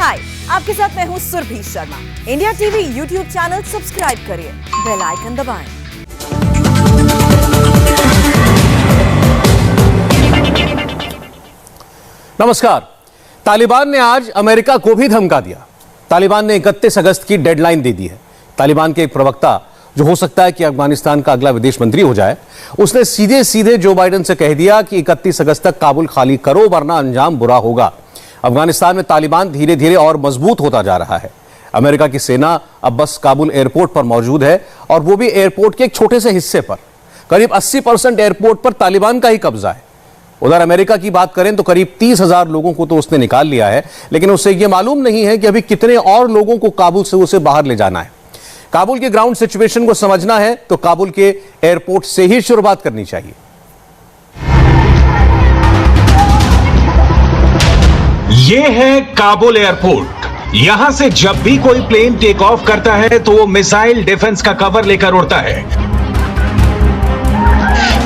हाय, आपके साथ मैं हूँ Surabhi Sharma. India TV YouTube channel subscribe करिए, बेल आइकन दबाएं। नमस्कार। तालिबान ने आज अमेरिका को भी धमका दिया। तालिबान ने 31 अगस्त की डेडलाइन दे दी है। तालिबान के एक प्रवक्ता, जो हो सकता है कि अफगानिस्तान का अगला विदेश मंत्री हो जाए, उसने सीधे सीधे जो बाइडेन से कह दिया कि 31 अगस्त तक काबुल खाली करो वरना अंजाम बुरा होगा। अफगानिस्तान में तालिबान धीरे धीरे और मजबूत होता जा रहा है। अमेरिका की सेना अब बस काबुल एयरपोर्ट पर मौजूद है, और वो भी एयरपोर्ट के एक छोटे से हिस्से पर। करीब 80% एयरपोर्ट पर तालिबान का ही कब्जा है। उधर अमेरिका की बात करें तो करीब 30,000 लोगों को तो उसने निकाल लिया है, लेकिन उसे यह मालूम नहीं है कि अभी कितने और लोगों को काबुल से उसे बाहर ले जाना है। काबुल की ग्राउंड सिचुएशन को समझना है तो काबुल के एयरपोर्ट से ही शुरुआत करनी चाहिए। ये है काबुल एयरपोर्ट। यहां से जब भी कोई प्लेन टेक ऑफ करता है तो वो मिसाइल डिफेंस का कवर लेकर उड़ता है।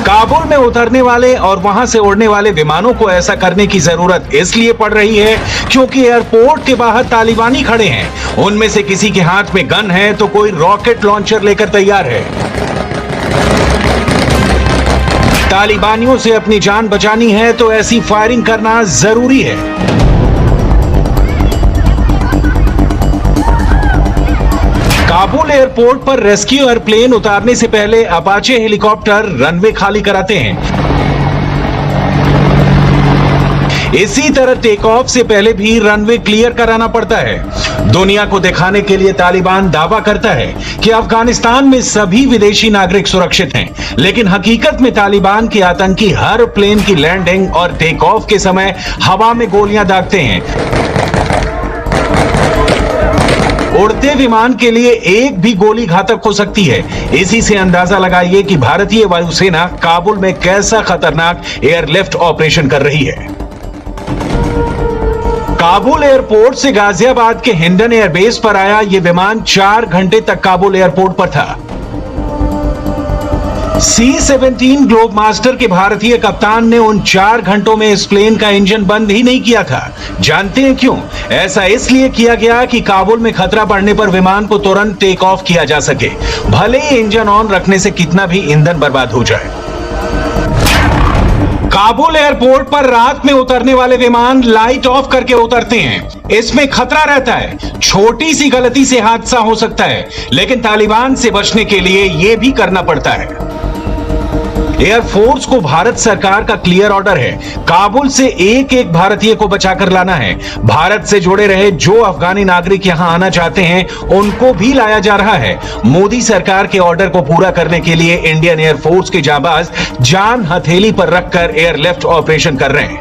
काबुल में उतरने वाले और वहां से उड़ने वाले विमानों को ऐसा करने की जरूरत इसलिए पड़ रही है क्योंकि एयरपोर्ट के बाहर तालिबानी खड़े हैं। उनमें से किसी के हाथ में गन है तो कोई रॉकेट लॉन्चर लेकर तैयार है। तालिबानियों से अपनी जान बचानी है तो ऐसी फायरिंग करना जरूरी है। काबुल एयरपोर्ट पर रेस्क्यू एयरप्लेन उतारने से पहले अपाचे हेलीकॉप्टर रनवे खाली कराते हैं। इसी तरह टेक ऑफ से पहले भी रनवे क्लियर कराना पड़ता है। दुनिया को दिखाने के लिए तालिबान दावा करता है कि अफगानिस्तान में सभी विदेशी नागरिक सुरक्षित हैं, लेकिन हकीकत में तालिबान के आतंकी हर प्लेन की लैंडिंग और टेक ऑफ के समय हवा में गोलियां दागते हैं। उड़ते विमान के लिए एक भी गोली घातक हो सकती है। इसी से अंदाजा लगाइए कि भारतीय वायुसेना काबुल में कैसा खतरनाक एयरलिफ्ट ऑपरेशन कर रही है। काबुल एयरपोर्ट से गाजियाबाद के हिंडन एयरबेस पर आया यह विमान 4 घंटे तक काबुल एयरपोर्ट पर था। C-17 ग्लोब मास्टर के भारतीय कप्तान ने उन 4 घंटों में इस प्लेन का इंजन बंद ही नहीं किया था। जानते हैं क्यों? ऐसा इसलिए किया गया कि काबुल में खतरा बढ़ने पर विमान को तुरंत टेक ऑफ किया जा सके, भले ही इंजन ऑन रखने से कितना भी ईंधन बर्बाद हो जाए। काबुल एयरपोर्ट पर रात में उतरने वाले विमान लाइट ऑफ करके उतरते हैं। इसमें खतरा रहता है, छोटी सी गलती से हादसा हो सकता है, लेकिन तालिबान से बचने के लिए यह भी करना पड़ता है। एयरफोर्स को भारत सरकार का क्लियर ऑर्डर है, काबुल से एक एक भारतीय को बचाकर लाना है। भारत से जुड़े रहे जो अफगानी नागरिक यहां आना चाहते हैं उनको भी लाया जा रहा है। मोदी सरकार के ऑर्डर को पूरा करने के लिए इंडियन एयरफोर्स के जाबाज जान हथेली पर रखकर एयरलिफ्ट ऑपरेशन कर रहे हैं।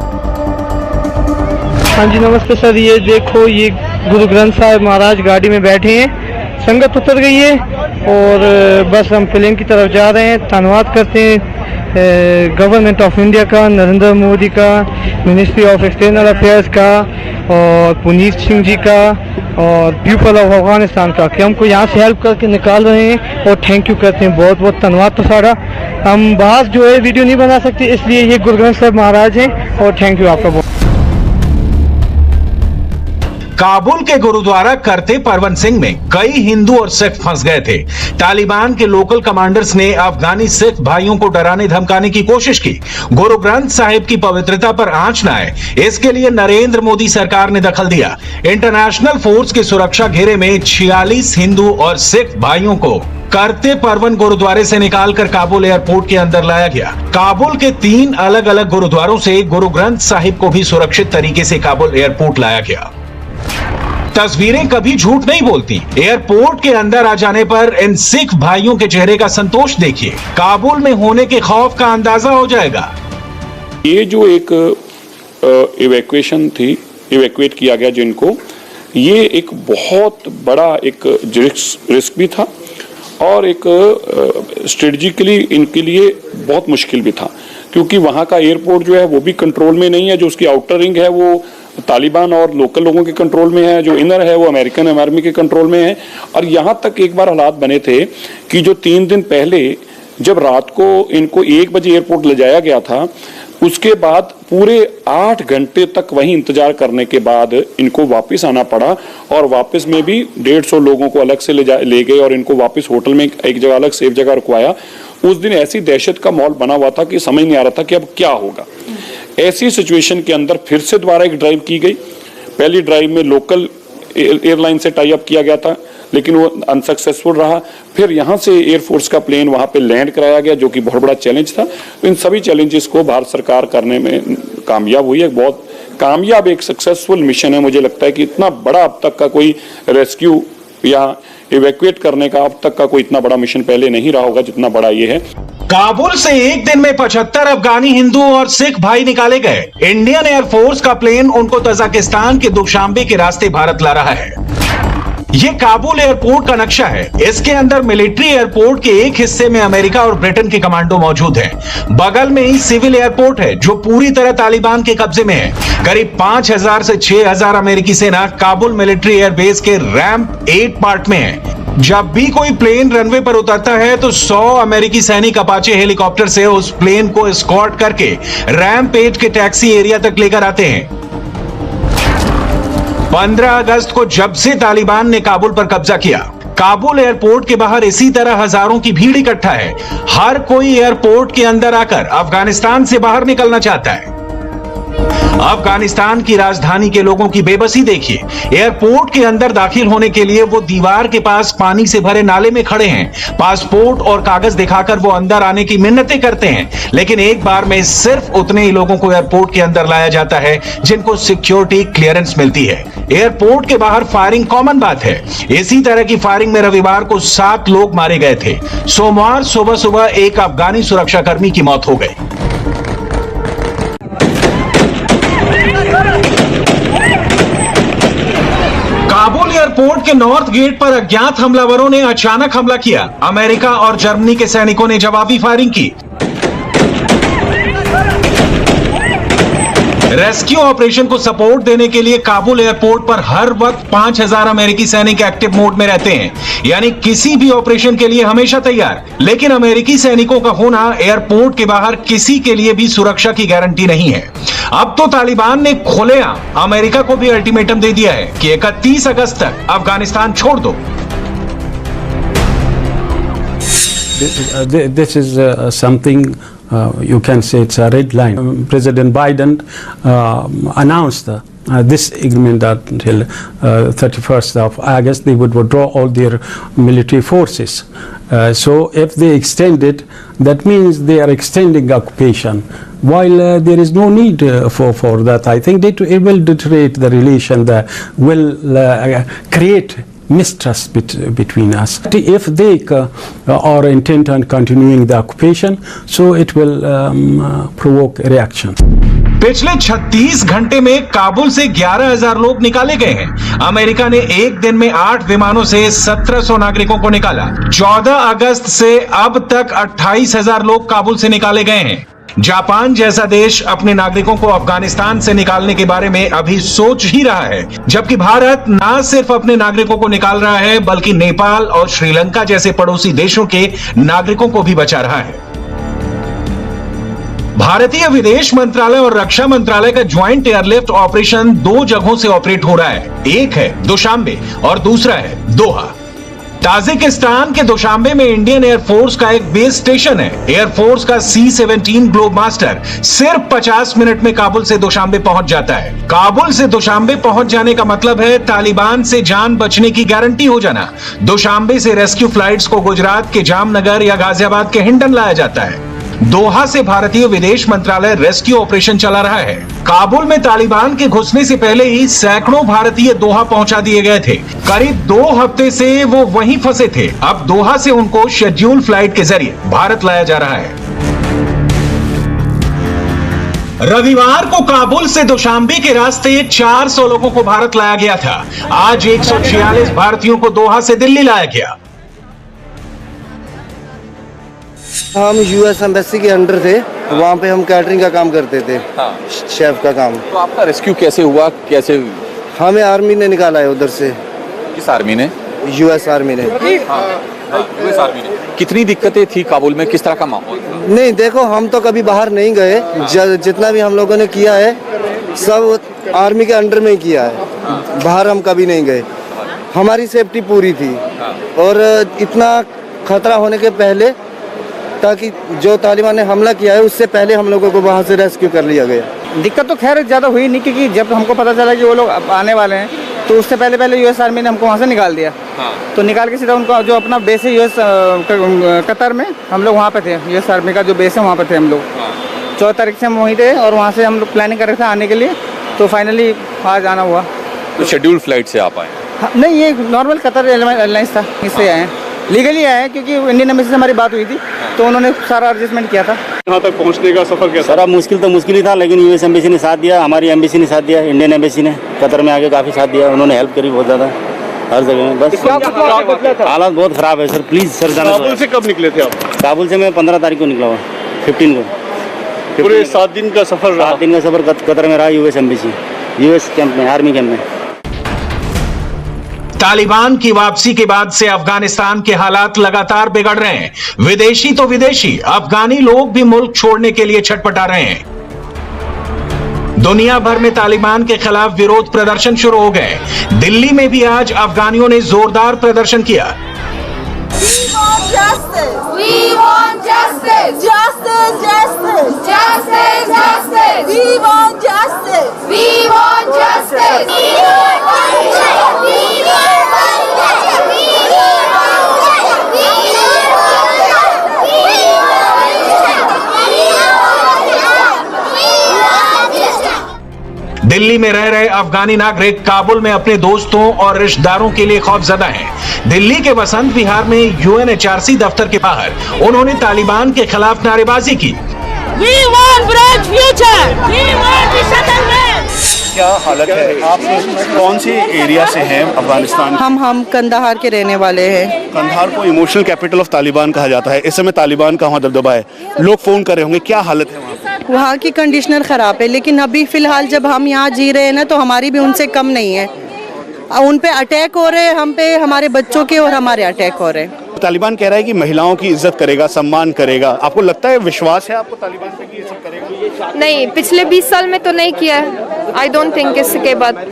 हाँ जी, नमस्ते सर। ये देखो, ये गुरु ग्रंथ साहिब महाराज गाड़ी में बैठे हैं, संगत उतर गई है और बस हम प्लेन की तरफ जा रहे हैं। धन्यवाद करते हैं गवर्नमेंट ऑफ इंडिया का, नरेंद्र मोदी का, मिनिस्ट्री ऑफ एक्सटर्नल अफेयर्स का और पुनीत सिंह जी का और पीपल ऑफ अफगानिस्तान का कि हमको यहाँ से हेल्प करके निकाल रहे हैं, और थैंक यू करते हैं। बहुत बहुत धन्यवाद। तो सारा हम बाहर जो है वीडियो नहीं बना सकते, इसलिए ये गुरु ग्रंथ साहिब महाराज हैं, और थैंक यू आपका बहुत। काबुल के गुरुद्वारा करते परवन सिंह में कई हिंदू और सिख फंस गए थे। तालिबान के लोकल कमांडर्स ने अफगानी सिख भाइयों को डराने धमकाने की कोशिश की। गुरु ग्रंथ साहिब की पवित्रता पर आंच न आए, इसके लिए नरेंद्र मोदी सरकार ने दखल दिया। इंटरनेशनल फोर्स के सुरक्षा घेरे में 46 हिंदू और सिख भाइयों को करते परवन गुरुद्वारे से निकालकर काबुल एयरपोर्ट के अंदर लाया गया। काबुल के 3 अलग अलग गुरुद्वारों से गुरु ग्रंथ साहिब को भी सुरक्षित तरीके से काबुल एयरपोर्ट लाया गया। तस्वीरें कभी झूठ नहीं बोलती। एयरपोर्ट के अंदर आ जाने पर इन सिख भाइयों के चेहरे का संतोष देखिए। काबुल में होने के खौफ का अंदाजा हो जाएगा। ये जो एक इवैक्यूएशन थी, इवैक्यूएट किया गया जिनको, ये एक बहुत बड़ा एक रिस्क भी था और एक स्ट्रेटजिकली इनके लिए बहुत मुश्किल भी था, क्योंकि वहाँ का एयरपोर्ट जो है वो भी कंट्रोल में नहीं है। जो उसकी आउटर रिंग है वो तालिबान और लोकल लोगों के कंट्रोल में है, जो इनर है वो अमेरिकन आर्मी के कंट्रोल में है। और यहाँ तक एक बार हालात बने थे कि जो 3 दिन पहले जब रात को इनको 1 बजे एयरपोर्ट ले जाया गया था, उसके बाद पूरे 8 घंटे तक वहीं इंतजार करने के बाद इनको वापस आना पड़ा और वापस में भी 150 लोगों को अलग से ले गए और इनको वापस होटल में एक जगह अलग सेफ जगह रुकवाया। उस दिन ऐसी दहशत का माहौल बना हुआ था कि समझ नहीं आ रहा था कि अब क्या होगा। ऐसी सिचुएशन के अंदर फिर से दोबारा एक ड्राइव की गई। पहली ड्राइव में लोकल एयरलाइन से टाई अप किया गया था, लेकिन वो अनसक्सेसफुल रहा। फिर यहाँ से एयरफोर्स का प्लेन वहाँ पे लैंड कराया गया, जो कि बहुत बड़ा चैलेंज था। तो इन सभी चैलेंजेस को भारत सरकार करने में कामयाब हुई है। बहुत कामयाब एक सक्सेसफुल मिशन है। मुझे लगता है कि इतना बड़ा अब तक का कोई रेस्क्यू या इवैक्यूएट करने का अब तक का कोई इतना बड़ा मिशन पहले नहीं रहा होगा जितना बड़ा ये है। काबुल से एक दिन में 75 अफगानी हिंदू और सिख भाई निकाले गए। इंडियन एयरफोर्स का प्लेन उनको तजाकिस्तान के दुशांबे के रास्ते भारत ला रहा है। ये काबुल एयरपोर्ट का नक्शा है। इसके अंदर मिलिट्री एयरपोर्ट के एक हिस्से में अमेरिका और ब्रिटेन के कमांडो मौजूद हैं। बगल में ही सिविल एयरपोर्ट है, जो पूरी तरह तालिबान के कब्जे में है। करीब 5000 से 6000 अमेरिकी सेना काबुल मिलिट्री एयरबेस के रैंप 8 पार्ट में है। जब भी कोई प्लेन रनवे पर उतरता है तो 100 अमेरिकी सैनिक अपाचे हेलीकॉप्टर से उस प्लेन को एस्कॉर्ट करके रैंप 8 के टैक्सी एरिया तक लेकर आते हैं। 15 अगस्त को जब से तालिबान ने काबुल पर कब्जा किया, काबुल एयरपोर्ट के बाहर इसी तरह हजारों की भीड़ इकट्ठा है। हर कोई एयरपोर्ट के अंदर आकर अफगानिस्तान से बाहर निकलना चाहता है। अफगानिस्तान की राजधानी के लोगों की बेबसी देखिए। एयरपोर्ट के अंदर दाखिल होने के लिए वो दीवार के पास पानी से भरे नाले में खड़े हैं। पासपोर्ट और कागज दिखाकर वो अंदर आने की मिन्नतें करते हैं, लेकिन एक बार में सिर्फ उतने ही लोगों को एयरपोर्ट के अंदर लाया जाता है जिनको सिक्योरिटी क्लियरेंस मिलती है। एयरपोर्ट के बाहर फायरिंग कॉमन बात है। इसी तरह की फायरिंग में रविवार को 7 लोग मारे गए थे। सोमवार सुबह सुबह एक अफगानी सुरक्षाकर्मी की मौत हो गई। काबुल एयरपोर्ट के नॉर्थ गेट पर अज्ञात हमलावरों ने अचानक हमला किया। अमेरिका और जर्मनी के सैनिकों ने जवाबी फायरिंग की। रेस्क्यू ऑपरेशन को सपोर्ट देने के लिए काबुल एयरपोर्ट पर हर वक्त 5000 अमेरिकी सैनिक एक्टिव मोड में रहते हैं, यानी किसी भी ऑपरेशन के लिए हमेशा तैयार। लेकिन अमेरिकी सैनिकों का होना एयरपोर्ट के बाहर किसी के लिए भी सुरक्षा की गारंटी नहीं है। अब तो तालिबान ने खुलेआम अमेरिका को भी अल्टीमेटम दे दिया है कि 31 अगस्त तक अफगानिस्तान छोड़ दो। This is something you can say it's a red line. President Biden announced this agreement that until 31st of August they would withdraw all their military forces. So if they extend it, that means they are extending occupation. While there is no need for that, I think it will deteriorate the relation, that will create mistrust between us. If they are intent on continuing the occupation, so it will provoke reaction. पिछले 36 घंटे में काबुल से 11,000 लोग निकाले गए हैं। America ने एक दिन में 8 विमानों से 1700 नागरिकों को निकाला। 14 अगस्त से अब तक 28,000 लोग काबुल से निकाले गए हैं। जापान जैसा देश अपने नागरिकों को अफगानिस्तान से निकालने के बारे में अभी सोच ही रहा है, जबकि भारत न सिर्फ अपने नागरिकों को निकाल रहा है, बल्कि नेपाल और श्रीलंका जैसे पड़ोसी देशों के नागरिकों को भी बचा रहा है। भारतीय विदेश मंत्रालय और रक्षा मंत्रालय का ज्वाइंट एयरलिफ्ट ऑपरेशन 2 जगहों से ऑपरेट हो रहा है। एक है दुशांबे और दूसरा है दोहा। ताजिकिस्तान के दुशांबे में इंडियन एयरफोर्स का एक बेस स्टेशन है। एयरफोर्स का C-17 ग्लोबमास्टर सिर्फ 50 मिनट में काबुल से दुशांबे पहुंच जाता है। काबुल से दुशांबे पहुंच जाने का मतलब है तालिबान से जान बचने की गारंटी हो जाना। दुशांबे से रेस्क्यू फ्लाइट्स को गुजरात के जामनगर या गाजियाबाद के हिंडन लाया जाता है। दोहा से भारतीय विदेश मंत्रालय रेस्क्यू ऑपरेशन चला रहा है। काबुल में तालिबान के घुसने से पहले ही सैकड़ों भारतीय दोहा पहुंचा दिए गए थे। करीब 2 हफ्ते से वो वहीं फंसे थे। अब दोहा से उनको शेड्यूल फ्लाइट के जरिए भारत लाया जा रहा है। रविवार को काबुल से दुशांबे के रास्ते 400 लोगों को भारत लाया गया था। आज 146 भारतीयों को दोहा से दिल्ली लाया गया। हम यूएस एम्बेसी के अंडर थे, वहाँ पे हम कैटरिंग का काम करते थे। हाँ। शेफ का काम। तो आपका रेस्क्यू कैसे हुआ? कैसे? हमें आर्मी ने निकाला है उधर से। किस आर्मी ने? यूएस आर्मी ने। हाँ। यूएस आर्मी ने कितनी दिक्कतें थी काबुल में, किस तरह का माहौल था? नहीं देखो, हम तो कभी बाहर नहीं गए। जितना भी हम लोगों ने किया है सब आर्मी के अंडर में ही किया है, बाहर हम कभी नहीं गए। हमारी सेफ्टी पूरी थी और इतना खतरा होने के पहले, ताकि जो तालिबान ने हमला किया है उससे पहले हम लोगों को वहाँ से रेस्क्यू कर लिया गया। दिक्कत तो खैर ज़्यादा हुई नहीं, क्योंकि जब हमको पता चला कि वो लोग आने वाले हैं तो उससे पहले यूएस आर्मी ने हमको वहाँ से निकाल दिया। तो निकाल के सीधा उनको जो अपना बेस है यूएस कतर में, हम लोग वहाँ पे थे। यूएस आर्मी का जो बेस है वहाँ पे थे हम लोग। 14 तारीख से हम वहीं थे और वहाँ से हम लोग प्लानिंग कर रहे थे आने के लिए, तो फाइनली आज आना हुआ। तो शेड्यूल फ्लाइट से आप आए? हाँ, नहीं, ये नॉर्मल कतर एयरलाइंस था, इससे आए हैं। लीगली आए हैं क्योंकि इंडियन एम्बेसी से हमारी बात हुई थी, तो उन्होंने सारा एडजस्टमेंट किया था। यहाँ तक पहुँचने का सफर कैसा? सारा मुश्किल तो मुश्किल ही था, लेकिन यूएस एम्बेसी ने साथ दिया, हमारी एम्बेसी ने साथ दिया, इंडियन एम्बेसी ने कतर में आके काफ़ी साथ दिया। उन्होंने हेल्प करी बहुत ज़्यादा हर जगह में। बस हालात बहुत ख़राब है सर, प्लीज़ सर जाना। काबुल से कब निकले थे आप? काबुल से मैं 15 तारीख को निकला हुआ, 15 को। पूरे 7 दिन का सफर? 7 दिन का सफर कतर में रहा, यूएस एम्बेसी, यूएस कैंप में, आर्मी कैंप में। तालिबान की वापसी के बाद से अफगानिस्तान के हालात लगातार बिगड़ रहे हैं। विदेशी तो विदेशी, अफगानी लोग भी मुल्क छोड़ने के लिए छटपटा रहे हैं। दुनिया भर में तालिबान के खिलाफ विरोध प्रदर्शन शुरू हो गए। दिल्ली में भी आज अफगानियों ने जोरदार प्रदर्शन किया। दिल्ली में रह रहे अफगानी नागरिक काबुल में अपने दोस्तों और रिश्तेदारों के लिए खौफजदा हैं। दिल्ली के बसंत विहार में यूएनएचआरसी दफ्तर के बाहर उन्होंने तालिबान के खिलाफ नारेबाजी की। We want bright future. We want settlement. क्या हालत है? आप कौन सी एरिया से हैं अफगानिस्तान? हम कंदाहार के रहने वाले हैं। कंधार को इमोशनल कैपिटल ऑफ तालिबान कहा जाता है। इस समय तालिबान का वहाँ दबदबा है, लोग फोन कर रहे होंगे, क्या हालत है वहाँ? वहाँ की कंडीशनर ख़राब है, लेकिन अभी फ़िलहाल जब हम यहाँ जी रहे हैं ना, तो हमारी भी उनसे कम नहीं है। उन पे अटैक हो रहे हैं, हम पे, हमारे बच्चों के और हमारे अटैक हो रहे हैं। तालिबान कह रहा है कि महिलाओं की इज्जत करेगा, सम्मान करेगा। आपको लगता है, विश्वास है आपको तालिबान पे कि ये सब करेगा? नहीं, पिछले 20 साल में तो नहीं किया है। आई डोंट थिंक इसके बाद।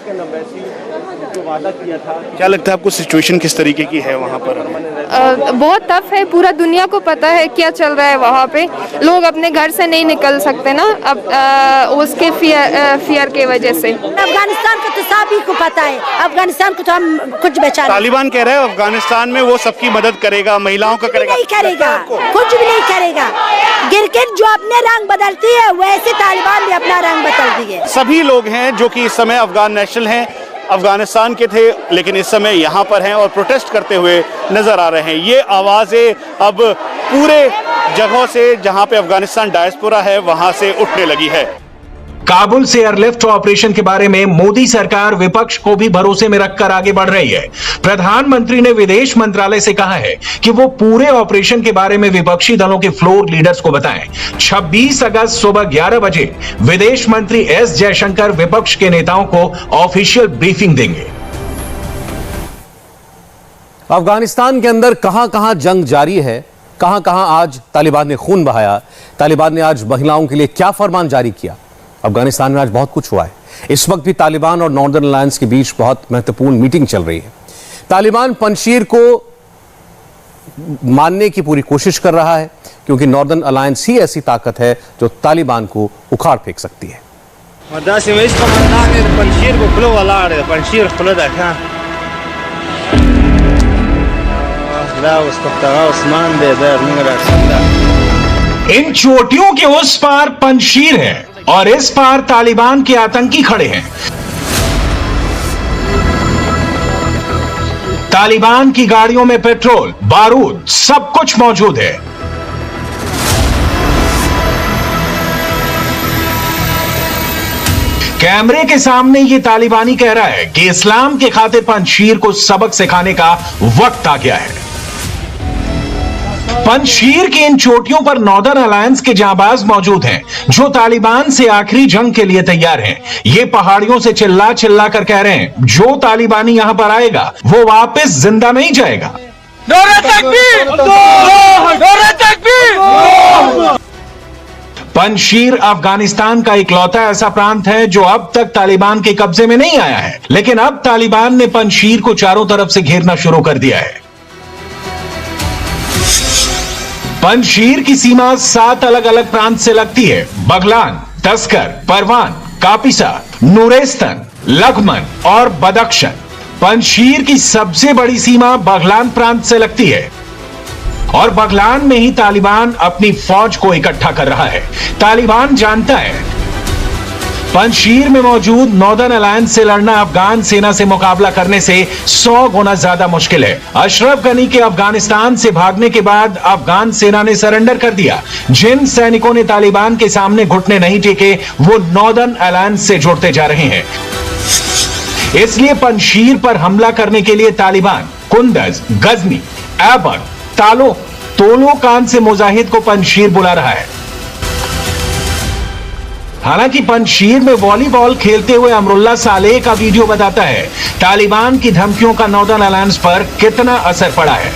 क्या लगता है आपको सिचुएशन किस तरीके की है वहाँ पर? बहुत टफ है, पूरा दुनिया को पता है क्या चल रहा है वहाँ पे। लोग अपने घर से नहीं निकल सकते ना, अब उसके फियर के वजह से। अफगानिस्तान को तो सभी को पता है, अफगानिस्तान को तो हम कुछ बेचारे। तालिबान कह रहे हैं अफगानिस्तान में वो सबकी मदद करेगा, महिलाओं का करेगा। नहीं करेगा, कुछ भी नहीं करेगा। गिरगिट जो अपने रंग बदलती है, वैसे तालिबान भी अपना रंग बदल दिए। सभी लोग हैं जो कि इस समय अफगान नेशनल हैं, अफगानिस्तान के थे, लेकिन इस समय यहाँ पर हैं और प्रोटेस्ट करते हुए नजर आ रहे हैं। ये आवाज़ें अब पूरे जगहों से, जहाँ पे अफगानिस्तान डायस्पोरा है, वहाँ से उठने लगी है। काबुल से एयरलिफ्ट ऑपरेशन के बारे में मोदी सरकार विपक्ष को भी भरोसे में रखकर आगे बढ़ रही है। प्रधानमंत्री ने विदेश मंत्रालय से कहा है कि वो पूरे ऑपरेशन के बारे में विपक्षी दलों के फ्लोर लीडर्स को बताएं। 26 अगस्त सुबह 11 बजे विदेश मंत्री एस जयशंकर विपक्ष के नेताओं को ऑफिशियल ब्रीफिंग देंगे। अफगानिस्तान के अंदर कहां कहां जंग जारी है, कहां कहां आज तालिबान ने खून बहाया, तालिबान ने आज महिलाओं के लिए क्या फरमान जारी किया। अफगानिस्तान में आज बहुत कुछ हुआ है। इस वक्त भी तालिबान और नॉर्दर्न अलायंस के बीच बहुत महत्वपूर्ण मीटिंग चल रही है। तालिबान पंजशीर को मानने की पूरी कोशिश कर रहा है, क्योंकि नॉर्दर्न अलायंस ही ऐसी ताकत है जो तालिबान को उखाड़ फेंक सकती है। इन चोटियों के उस पार पंजशीर है और इस पार तालिबान के आतंकी खड़े हैं। तालिबान की गाड़ियों में पेट्रोल, बारूद, सब कुछ मौजूद है। कैमरे के सामने ये तालिबानी कह रहा है कि इस्लाम के खातिर पंजशीर को सबक सिखाने का वक्त आ गया है। पंजशीर की इन चोटियों पर नॉर्दर्न अलायंस के जांबाज मौजूद हैं, जो तालिबान से आखिरी जंग के लिए तैयार हैं। ये पहाड़ियों से चिल्ला चिल्ला कर कह रहे हैं, जो तालिबानी यहां पर आएगा वो वापस जिंदा नहीं जाएगा। पंजशीर अफगानिस्तान का इकलौता ऐसा प्रांत है जो अब तक तालिबान के कब्जे में नहीं आया है, लेकिन अब तालिबान ने पंजशीर को चारों तरफ से घेरना शुरू कर दिया है। पंजशीर की सीमा 7 अलग अलग प्रांत से लगती है: बगलान, तस्कर, परवान, कापिसा, नूरेस्तन, लघमन और बदख्शन। पंजशीर की सबसे बड़ी सीमा बगलान प्रांत से लगती है और बगलान में ही तालिबान अपनी फौज को इकट्ठा कर रहा है। तालिबान जानता है पंजशीर में मौजूद नॉर्दर्न अलायंस से लड़ना अफगान सेना से मुकाबला करने से 100 गुना ज्यादा मुश्किल है। अशरफ गनी के अफगानिस्तान से भागने के बाद अफगान सेना ने सरेंडर कर दिया। जिन सैनिकों ने तालिबान के सामने घुटने नहीं टेके वो नॉर्दर्न अलायंस से जुड़ते जा रहे हैं। इसलिए पंजशीर पर हमला करने के लिए तालिबान कुंदज, गजनी, ऐबर, तोलोकान से मुजाहिद को पंजशीर बुला रहा है। हालांकि पंजशीर में वॉलीबॉल खेलते हुए अमरुल्ला सालेह का वीडियो बताता है तालिबान की धमकियों का नॉर्दर्न अलायंस पर कितना असर पड़ा है।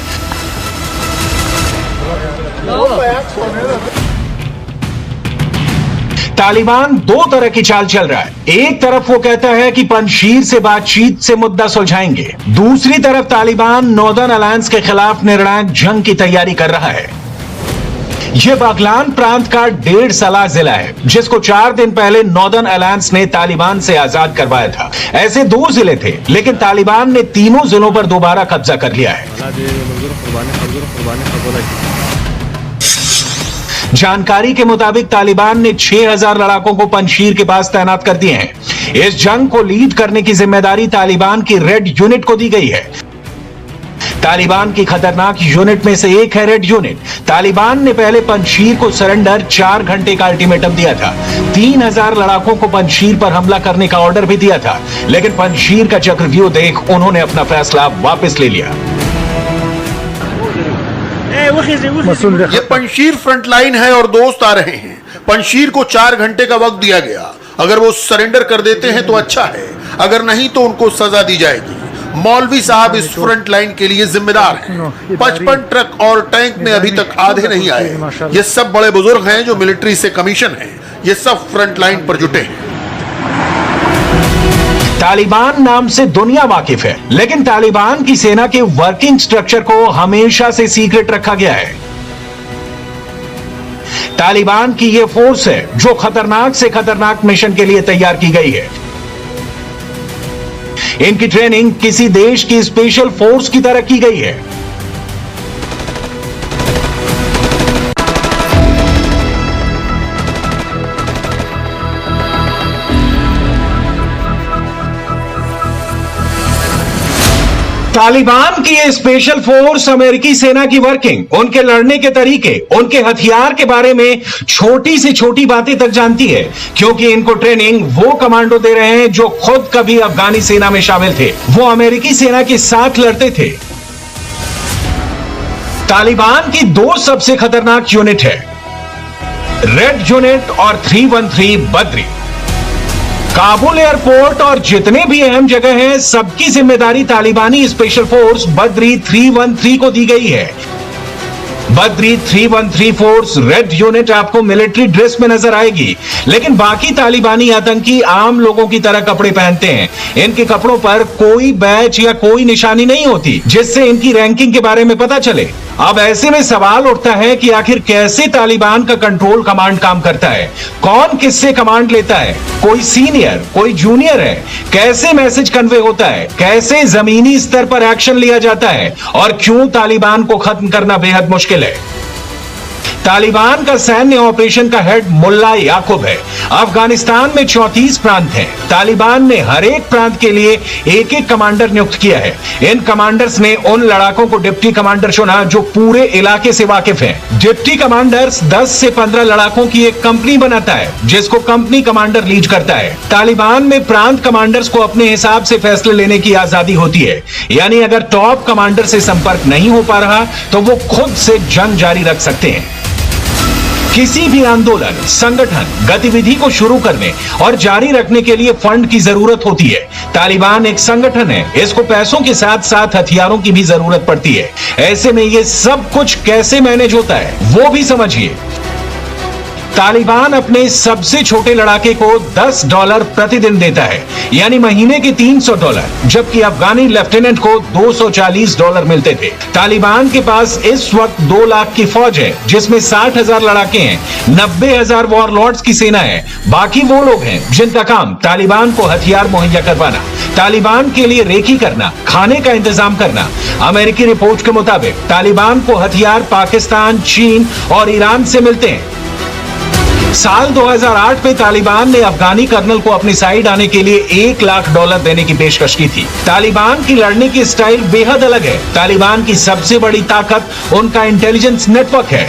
तालिबान दो तरह की चाल चल रहा है। एक तरफ वो कहता है कि पंजशीर से बातचीत से मुद्दा सुलझाएंगे, दूसरी तरफ तालिबान नॉर्दर्न अलायंस के खिलाफ निर्णायक जंग की तैयारी कर रहा है। यह बगलान प्रांत का 1.5 सलाह जिला है जिसको 4 दिन पहले नॉर्दर्न अलायंस ने तालिबान से आजाद करवाया था। ऐसे 2 जिले थे लेकिन तालिबान ने तीनों जिलों पर दोबारा कब्जा कर लिया है। जानकारी के मुताबिक तालिबान ने 6000 लड़ाकों को पंजशीर के पास तैनात कर दिए हैं। इस जंग को लीड करने की जिम्मेदारी तालिबान की रेड यूनिट को दी गई है। तालिबान की खतरनाक यूनिट में से एक है रेड यूनिट। तालिबान ने पहले पंजशीर को सरेंडर 4 घंटे का अल्टीमेटम दिया था। 3000 लड़ाकों को पंजशीर पर हमला करने का ऑर्डर भी दिया था, लेकिन पंजशीर का चक्रव्यूह देख उन्होंने अपना फैसला वापस ले लिया। ये पंजशीर फ्रंट लाइन है और दोस्त आ रहे हैं। पंजशीर को 4 घंटे का वक्त दिया गया। अगर वो सरेंडर कर देते हैं तो अच्छा है, अगर नहीं तो उनको सजा दी जाएगी। मौलवी साहब इस फ्रंट लाइन के लिए जिम्मेदार हैं। 55 ट्रक और टैंक में अभी तक आधे नहीं आए। ये सब बड़े बुजुर्ग हैं जो मिलिट्री से कमीशन हैं। ये सब फ्रंट लाइन पर जुटे हैं। तालिबान नाम से दुनिया वाकिफ है, लेकिन तालिबान की सेना के वर्किंग स्ट्रक्चर को हमेशा से सीक्रेट रखा गया है। तालिबान की यह फोर्स है जो खतरनाक से खतरनाक मिशन के लिए तैयार की गई है। इनकी ट्रेनिंग किसी देश की स्पेशल फोर्स की तरह की गई है। तालिबान की ये स्पेशल फोर्स अमेरिकी सेना की वर्किंग, उनके लड़ने के तरीके, उनके हथियार के बारे में छोटी से छोटी बातें तक जानती है, क्योंकि इनको ट्रेनिंग वो कमांडो दे रहे हैं जो खुद कभी अफगानी सेना में शामिल थे। वो अमेरिकी सेना के साथ लड़ते थे। तालिबान की 2 सबसे खतरनाक यूनिट है, रेड यूनिट और 313 बद्री। काबुल एयरपोर्ट और जितने भी अहम जगह हैं सबकी जिम्मेदारी तालिबानी स्पेशल फोर्स बद्री 313 को दी गई है। बद्री 313 फोर्स रेड यूनिट आपको मिलिट्री ड्रेस में नजर आएगी, लेकिन बाकी तालिबानी आतंकी आम लोगों की तरह कपड़े पहनते हैं। इनके कपड़ों पर कोई बैच या कोई निशानी नहीं होती जिससे इनकी रैंकिंग के बारे में पता चले। अब ऐसे में सवाल उठता है कि आखिर कैसे तालिबान का कंट्रोल कमांड काम करता है, कौन किससे कमांड लेता है, कोई सीनियर कोई जूनियर है, कैसे मैसेज कन्वे होता है, कैसे जमीनी स्तर पर एक्शन लिया जाता है और क्यों तालिबान को खत्म करना बेहद मुश्किल है। तालिबान का सैन्य ऑपरेशन का हेड मुल्ला याकूब है। अफगानिस्तान में 34 प्रांत हैं। तालिबान ने हर एक प्रांत के लिए एक एक कमांडर नियुक्त किया है। इन कमांडर्स ने उन लड़ाकों को डिप्टी कमांडर चुना जो पूरे इलाके से वाकिफ हैं। डिप्टी कमांडर्स 10 से 15 लड़ाकों की एक कंपनी बनाता है जिसको कंपनी कमांडर लीड करता है। तालिबान में प्रांत कमांडर्स को अपने हिसाब से फैसले लेने की आजादी होती है, यानी अगर टॉप कमांडर से संपर्क नहीं हो पा रहा तो वो खुद से जंग जारी रख सकते हैं। किसी भी आंदोलन, संगठन, गतिविधि को शुरू करने और जारी रखने के लिए फंड की जरूरत होती है। तालिबान एक संगठन है, इसको पैसों के साथ साथ हथियारों की भी जरूरत पड़ती है। ऐसे में ये सब कुछ कैसे मैनेज होता है वो भी समझिए। तालिबान अपने सबसे छोटे लड़ाके को $10 प्रतिदिन देता है, यानी महीने के $300, जबकि अफगानी लेफ्टिनेंट को $240 मिलते थे। तालिबान के पास इस वक्त 2 लाख की फौज है, जिसमें 60,000 लड़ाके हैं, 90,000 वॉरलॉर्ड्स की सेना है। बाकी वो लोग हैं जिनका काम तालिबान को हथियार मुहैया करवाना, तालिबान के लिए रेकी करना, खाने का इंतजाम करना। अमेरिकी रिपोर्ट के मुताबिक तालिबान को हथियार पाकिस्तान, चीन और ईरान से मिलते हैं। साल 2008 में तालिबान ने अफगानी कर्नल को अपनी साइड आने के लिए $1 लाख देने की पेशकश की थी। तालिबान की लड़ने की स्टाइल बेहद अलग है। तालिबान की सबसे बड़ी ताकत उनका इंटेलिजेंस नेटवर्क है।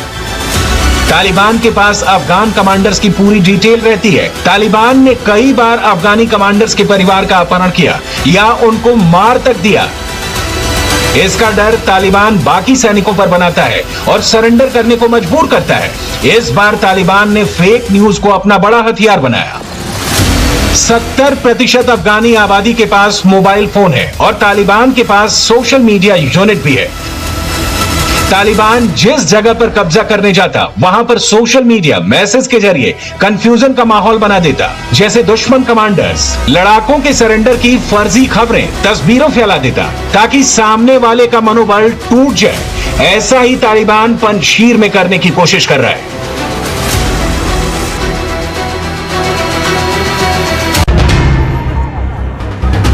तालिबान के पास अफगान कमांडर्स की पूरी डिटेल रहती है। तालिबान ने कई बार अफगानी कमांडर्स के परिवार का अपहरण किया या उनको मार तक दिया। इसका डर तालिबान बाकी सैनिकों पर बनाता है और सरेंडर करने को मजबूर करता है। इस बार तालिबान ने फेक न्यूज को अपना बड़ा हथियार बनाया। 70% अफगानी आबादी के पास मोबाइल फोन है और तालिबान के पास सोशल मीडिया यूनिट भी है। तालिबान जिस जगह पर कब्जा करने जाता, वहां पर सोशल मीडिया मैसेज के जरिए कंफ्यूजन का माहौल बना देता। जैसे दुश्मन कमांडर्स लड़ाकों के सरेंडर की फर्जी खबरें, तस्वीरों फैला देता ताकि सामने वाले का मनोबल टूट जाए। ऐसा ही तालिबान पंजशीर में करने की कोशिश कर रहा है।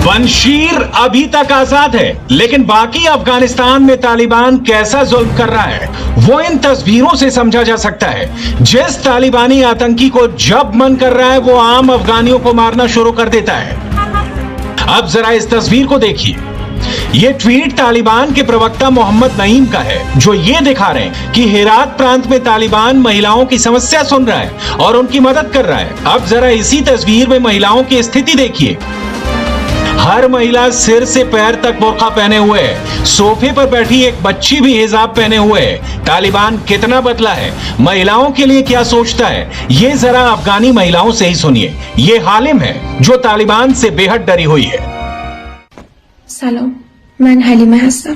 पंजशीर अभी तक आजाद है, लेकिन बाकी अफगानिस्तान में तालिबान कैसा जुल्म कर रहा है वो इन तस्वीरों से समझा जा सकता है। जिस तालिबानी आतंकी को जब मन कर रहा है वो आम अफगानियों को मारना शुरू कर देता है। अब जरा इस तस्वीर को देखिए। ये ट्वीट तालिबान के प्रवक्ता मोहम्मद नईम का है, जो ये दिखा रहे हैं कि हेरात प्रांत में तालिबान महिलाओं की समस्या सुन रहा है और उनकी मदद कर रहा है। अब जरा इसी तस्वीर में महिलाओं की स्थिति देखिए। हर महिला सिर से पैर तक बुर्का पहने हुए है। सोफे पर बैठी एक बच्ची भी हिजाब पहने हुए है। तालिबान कितना बदला है, महिलाओं के लिए क्या सोचता है, ये जरा अफगानी महिलाओं से ही सुनिए। ये हालिम है जो तालिबान से बेहद डरी हुई है। सलाम, मैं हालिमा हसन।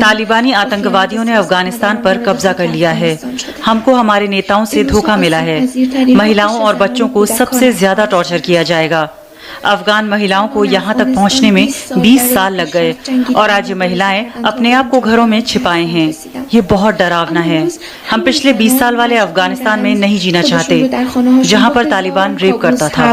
तालिबानी आतंकवादियों ने अफगानिस्तान पर कब्जा कर लिया है। हमको हमारे नेताओं से धोखा मिला है। महिलाओं और बच्चों को सबसे ज्यादा टॉर्चर किया जाएगा। अफगान महिलाओं को यहाँ तक पहुँचने में 20 साल लग गए और आज ये महिलाएं अपने आप को घरों में छिपाए हैं। ये बहुत डरावना है। हम पिछले 20 साल वाले अफगानिस्तान में नहीं जीना चाहते, जहाँ पर तालिबान रेप करता था।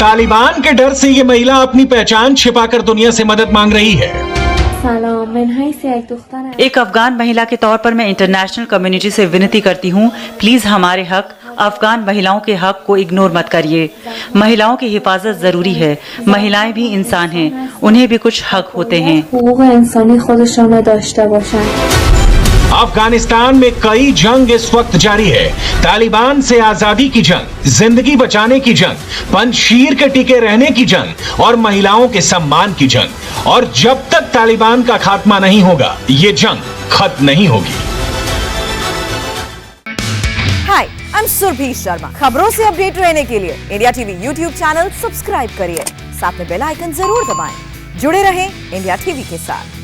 तालिबान के डर से ये महिला अपनी पहचान छिपाकर दुनिया से मदद मांग रही है। एक अफगान महिला के तौर पर मैं इंटरनेशनल कम्युनिटी से विनती करती हूँ, प्लीज हमारे हक, अफगान महिलाओं के हक को इग्नोर मत करिए। महिलाओं की हिफाजत जरूरी है। महिलाएं भी इंसान हैं, उन्हें भी कुछ हक होते हैं। अफगानिस्तान में कई जंग इस वक्त जारी है। तालिबान से आजादी की जंग, जिंदगी बचाने की जंग, पंजशीर के टिके रहने की जंग और महिलाओं के सम्मान की जंग। और जब तक तालिबान का खात्मा नहीं होगा, ये जंग खत्म नहीं होगी। हाय, आई एम सुरभि शर्मा। खबरों से अपडेट रहने के लिए India TV YouTube channel subscribe करिए, साथ में बेल आइकन जरूर दबाएं। जुड़े रहें इंडिया टीवी के साथ।